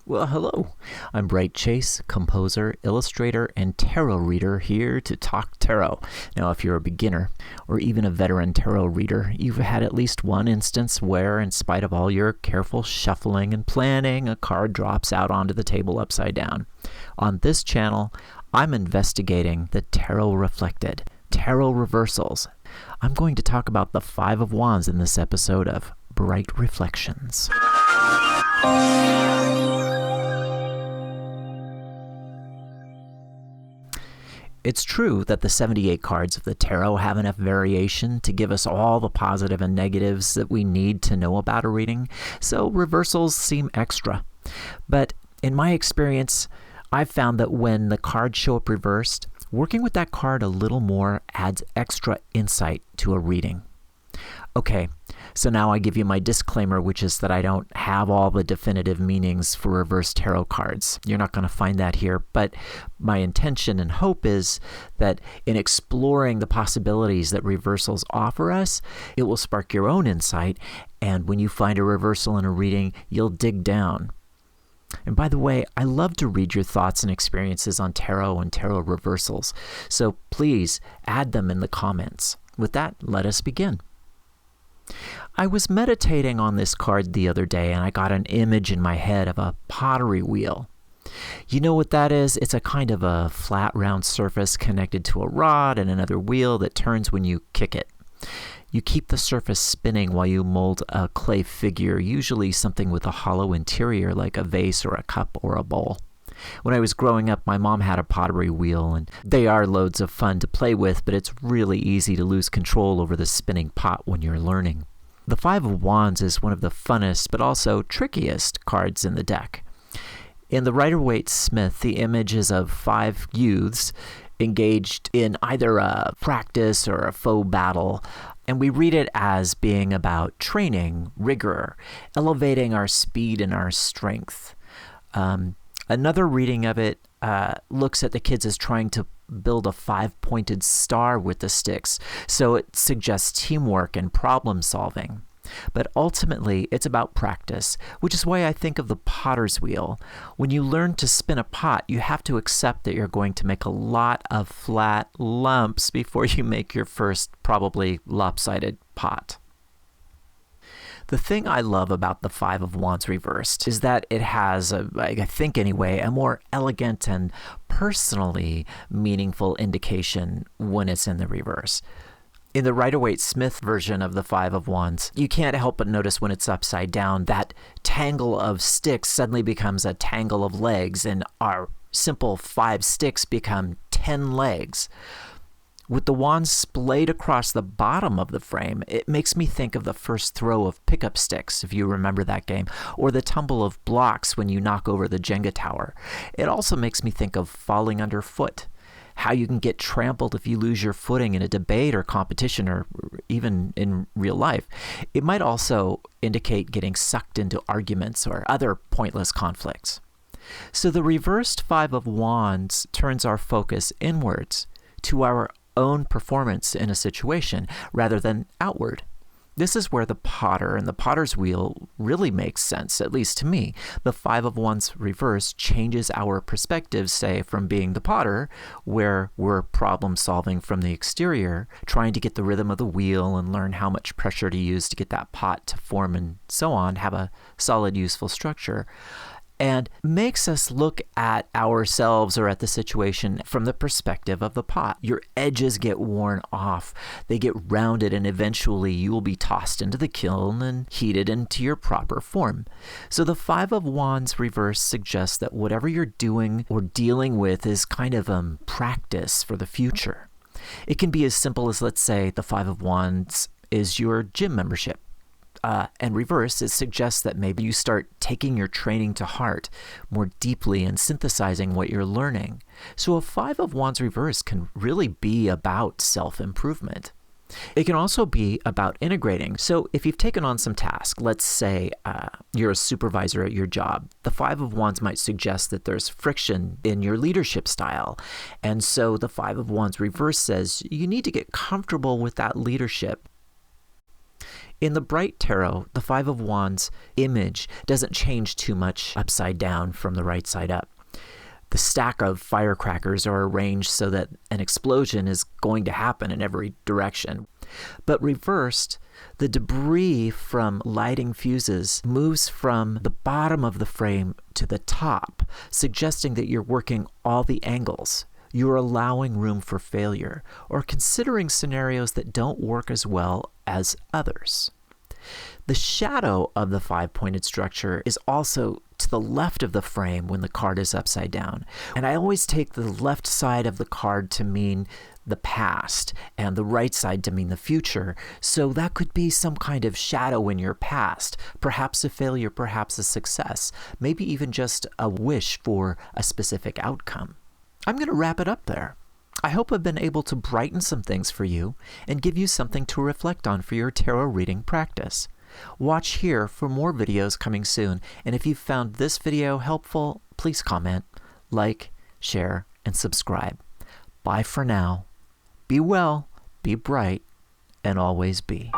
Well, hello. I'm Bright Chase, composer, illustrator, and tarot reader here to talk tarot. Now, if you're a beginner or even a veteran tarot reader, you've had at least one instance where, in spite of all your careful shuffling and planning, a card drops out onto the table upside down. On this channel, I'm investigating the tarot reflected, tarot reversals. I'm going to talk about the Five of Wands in this episode of Bright Reflections. It's true that the 78 cards of the tarot have enough variation to give us all the positive and negatives that we need to know about a reading, so reversals seem extra. But in my experience, I've found that when the cards show up reversed, working with that card a little more adds extra insight to a reading. Okay, so now I give you my disclaimer, which is that I don't have all the definitive meanings for reverse tarot cards. You're not going to find that here, but my intention and hope is that in exploring the possibilities that reversals offer us, it will spark your own insight, and when you find a reversal in a reading, you'll dig down. And by the way, I love to read your thoughts and experiences on tarot and tarot reversals, so please add them in the comments. With that, let us begin. I was meditating on this card the other day and I got an image in my head of a pottery wheel. You know what that is? It's a kind of a flat round surface connected to a rod and another wheel that turns when you kick it. You keep the surface spinning while you mold a clay figure, usually something with a hollow interior like a vase or a cup or a bowl. When I was growing up, my mom had a pottery wheel, and they are loads of fun to play with, but it's really easy to lose control over the spinning pot when you're learning. The Five of Wands is one of the funnest, but also trickiest cards in the deck. In the Rider-Waite-Smith, the image is of five youths engaged in either a practice or a faux battle, and we read it as being about training, rigor, elevating our speed and our strength. Another reading of it looks at the kids as trying to build a five-pointed star with the sticks, so it suggests teamwork and problem solving. But ultimately, it's about practice, which is why I think of the potter's wheel. When you learn to spin a pot, you have to accept that you're going to make a lot of flat lumps before you make your first, probably lopsided pot. The thing I love about the Five of Wands reversed is that it has, I think anyway, a more elegant and personally meaningful indication when it's in the reverse. In the Rider-Waite-Smith version of the Five of Wands, you can't help but notice when it's upside down, that tangle of sticks suddenly becomes a tangle of legs, and our simple 5 sticks become 10 legs. With the wands splayed across the bottom of the frame, it makes me think of the first throw of pickup sticks, if you remember that game, or the tumble of blocks when you knock over the Jenga tower. It also makes me think of falling underfoot, how you can get trampled if you lose your footing in a debate or competition or even in real life. It might also indicate getting sucked into arguments or other pointless conflicts. So the reversed Five of Wands turns our focus inwards to our own performance in a situation rather than outward. This is where the potter and the potter's wheel really makes sense, at least to me. The Five of Wands reverse changes our perspective, say, from being the potter, where we're problem solving from the exterior, trying to get the rhythm of the wheel and learn how much pressure to use to get that pot to form and so on, have a solid, useful structure, and makes us look at ourselves or at the situation from the perspective of the pot. Your edges get worn off, they get rounded, and eventually you will be tossed into the kiln and heated into your proper form. So the Five of Wands reverse suggests that whatever you're doing or dealing with is kind of practice for the future. It can be as simple as, let's say, the Five of Wands is your gym membership. And reverse, it suggests that maybe you start taking your training to heart more deeply and synthesizing what you're learning. So a Five of Wands reverse can really be about self-improvement. It can also be about integrating. So if you've taken on some task, let's say you're a supervisor at your job, the Five of Wands might suggest that there's friction in your leadership style. And so the Five of Wands reverse says you need to get comfortable with that leadership. In the Bright Tarot, the Five of Wands image doesn't change too much upside down from the right side up. The stack of firecrackers are arranged so that an explosion is going to happen in every direction. But reversed, the debris from lighting fuses moves from the bottom of the frame to the top, suggesting that you're working all the angles. You're allowing room for failure, or considering scenarios that don't work as well as others. The shadow of the five-pointed structure is also to the left of the frame when the card is upside down. And I always take the left side of the card to mean the past and the right side to mean the future. So that could be some kind of shadow in your past, perhaps a failure, perhaps a success, maybe even just a wish for a specific outcome. I'm going to wrap it up there. I hope I've been able to brighten some things for you and give you something to reflect on for your tarot reading practice. Watch here for more videos coming soon, and if you found this video helpful, please comment, like, share, and subscribe. Bye for now. Be well, be bright, and always be.